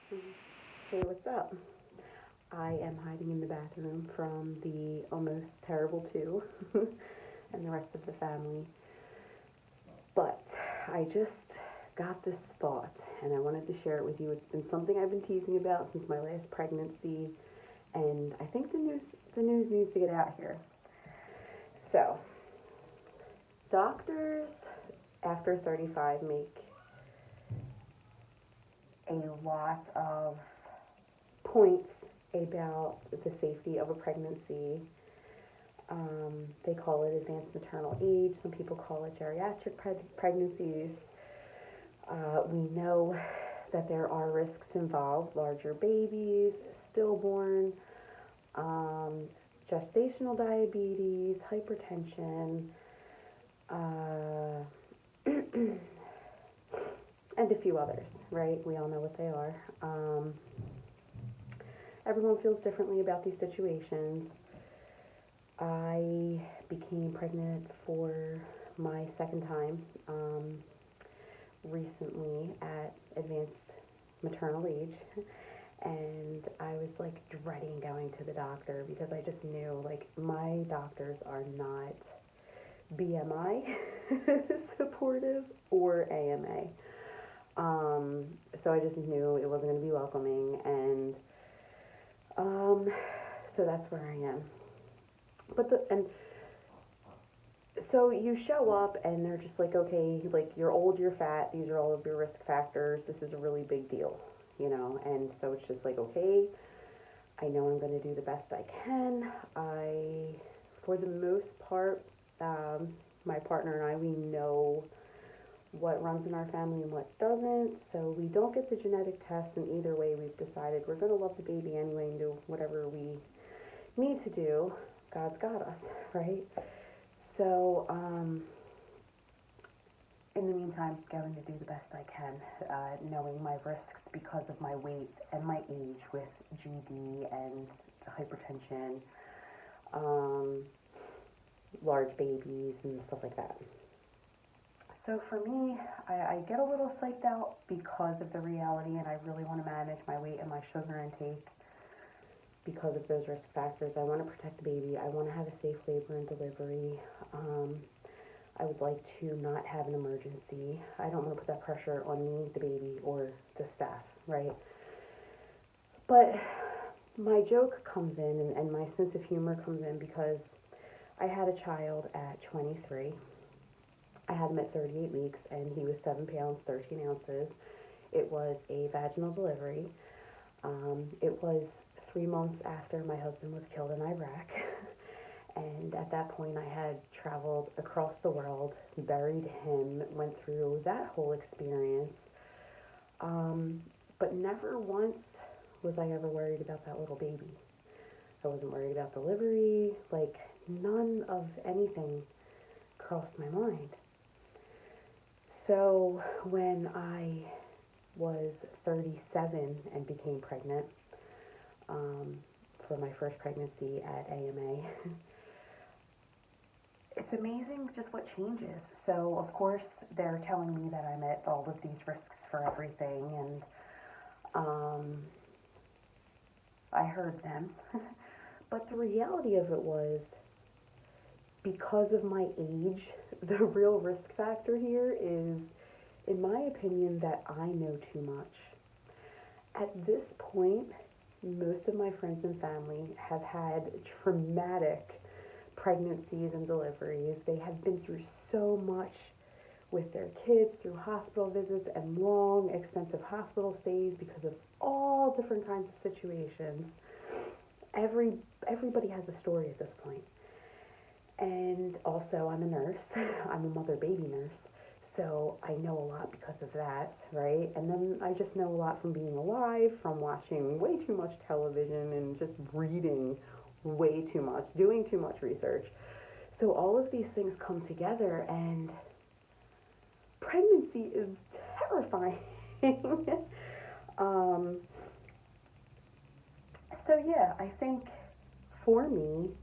Hey, what's up? I am hiding in the bathroom from the almost terrible two and the rest of the family. But I just got this thought and I wanted to share it with you. It's been something I've been teasing about since my last pregnancy, and I think the news needs to get out here. So, doctors after 35 make a lot of points about the safety of a pregnancy. They call it advanced maternal age. Some people call it geriatric pregnancies. We know that there are risks involved: larger babies, stillborn, gestational diabetes, hypertension, and a few others, right? We all know what they are. Everyone feels differently about these situations. I became pregnant for my second time recently at advanced maternal age, and I was like dreading going to the doctor because I just knew like my doctors are not BMI supportive or AMA. So I just knew it wasn't going to be welcoming, and so that's where I am. So you show up and they're just like, okay, like you're old, you're fat, these are all of your risk factors. This is a really big deal, And so it's just like, okay, I know I'm going to do the best I can. For the most part, my partner and I, we know what runs in our family and what doesn't. So we don't get the genetic test, and either way, we've decided we're going to love the baby anyway and do whatever we need to do. God's got us, right? So, in the meantime, going to do the best I can, knowing my risks because of my weight and my age with GD and hypertension, large babies and stuff like that. So for me, I get a little psyched out because of the reality, and I really want to manage my weight and my sugar intake because of those risk factors. I want to protect the baby. I want to have a safe labor and delivery. I would like to not have an emergency. I don't want to put that pressure on me, the baby, or the staff, right? But my joke comes in, and my sense of humor comes in because I had a child at 23. I had him at 38 weeks, and he was 7 pounds, 13 ounces. It was a vaginal delivery. It was 3 months after my husband was killed in Iraq. And at that point, I had traveled across the world, buried him, went through that whole experience. But never once was I ever worried about that little baby. I wasn't worried about delivery. Like, none of anything crossed my mind. So when I was 37 and became pregnant for my first pregnancy at AMA, it's amazing just what changes. So, of course, they're telling me that I'm at all of these risks for everything, and I heard them. But the reality of it was, because of my age, the real risk factor here is, in my opinion, that I know too much. At this point, most of my friends and family have had traumatic pregnancies and deliveries. They have been through so much with their kids, through hospital visits and long, expensive hospital stays because of all different kinds of situations. Everybody has a story at this point. And also, I'm a nurse. I'm a mother-baby nurse. So I know a lot because of that, right? And then I just know a lot from being alive, from watching way too much television and just reading way too much, doing too much research. So all of these things come together, and pregnancy is terrifying. So yeah, I think for me,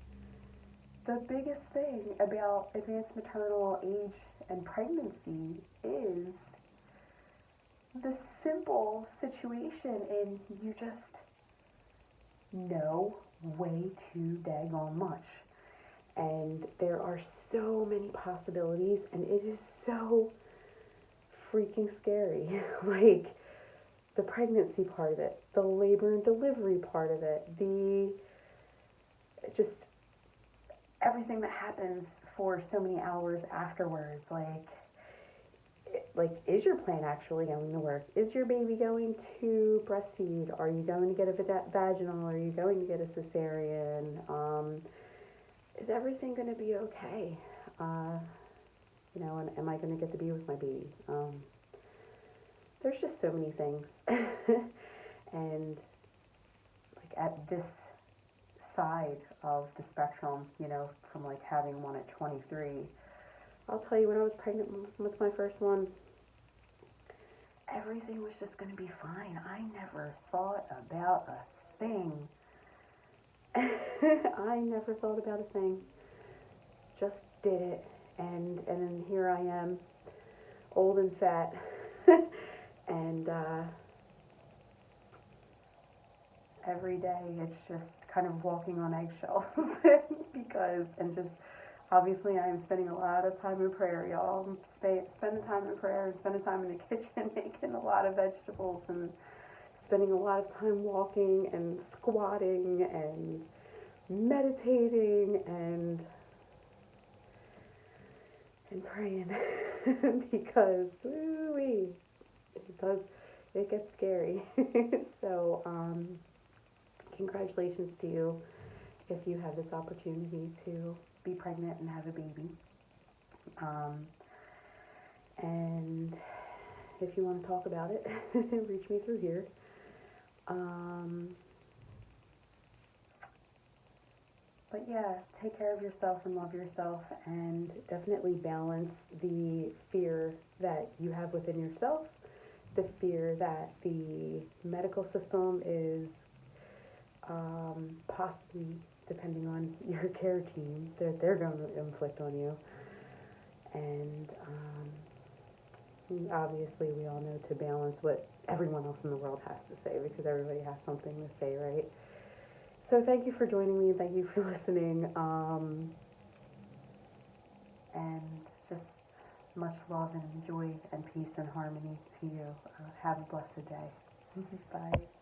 the biggest thing about advanced maternal age and pregnancy is the simple situation, and you just know way too daggone much. And there are so many possibilities, and it is so freaking scary. Like, the pregnancy part of it, the labor and delivery part of it, the just everything that happens for so many hours afterwards. Like, is your plan actually going to work? Is your baby going to breastfeed? Are you going to get a vaginal? Are you going to get a cesarean? Is everything going to be okay? You know, and am I going to get to be with my baby? There's just so many things. And like at this side of the spectrum, you know, from like having one at 23, I'll tell you, when I was pregnant with my first one, everything was just going to be fine. I never thought about a thing. I never thought about a thing. Just did it. And then here I am, old and fat. And every day it's just kind of walking on eggshells. Just obviously I'm spending a lot of time in prayer, y'all. Spending time in prayer and spending time in the kitchen making a lot of vegetables and spending a lot of time walking and squatting and meditating and praying. Because it gets scary. So congratulations to you if you have this opportunity to be pregnant and have a baby. And if you want to talk about it, reach me through here. But yeah, take care of yourself and love yourself, and definitely balance the fear that you have within yourself, the fear that the medical system is possibly, depending on your care team, that they're going to inflict on you. And obviously we all know to balance what everyone else in the world has to say, because everybody has something to say, right? So thank you for joining me, and thank you for listening. And just much love and joy and peace and harmony to you. Have a blessed day. Bye.